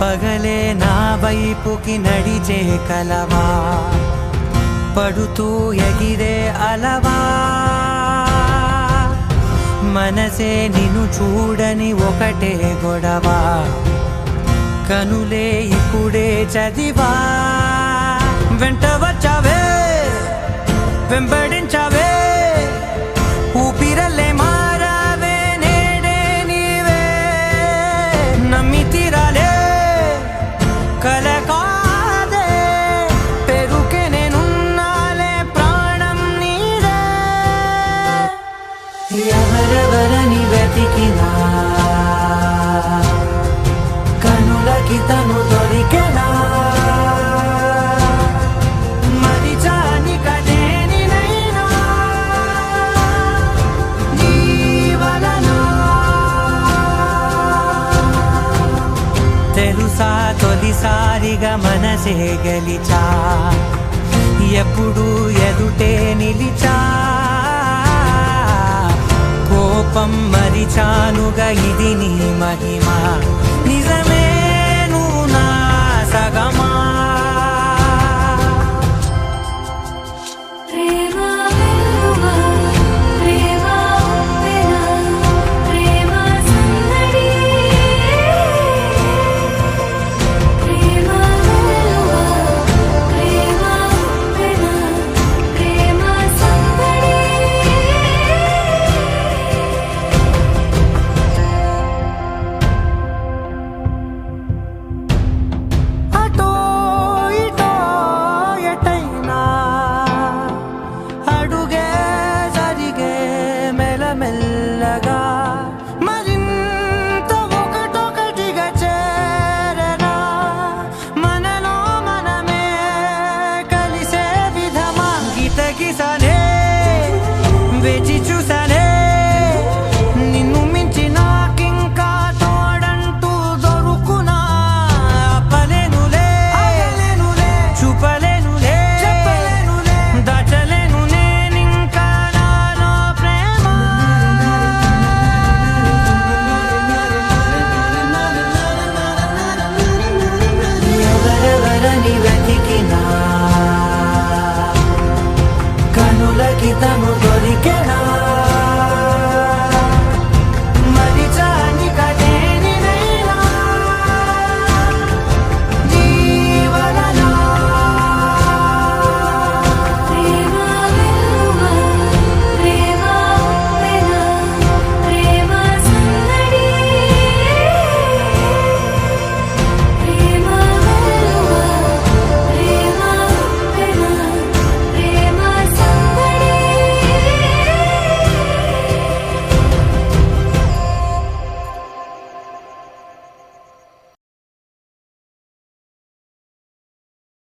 పగలే నా వైపుకి నడిచే కలవా, పడుతూ ఎగిరే అలవా, మనసే నిన్ను చూడని ఒకటే గొడవ, కనులే ఇప్పుడే చదివా. వెంట వచ్చావే వెంబడించావే, ఊపిరల్లే మారావే నేడే నీవే, నమ్మి తీరాలే కల కాదే, పెరుకే నేనున్నాలే ప్రాణం నీదే. ఎవరెవరని వెతికినా కనులకి తను దొరికెనా, మరిచాని కదేనినైనా నీ వలన. తెలుసా తొలిసారిగా మనసే గెలిచా, ఎప్పుడు ఎదుటే నిలిచా, కోపం మరిచానుగా ఇది నీ మహిమ, నిజమే నువ్వు నా సగం.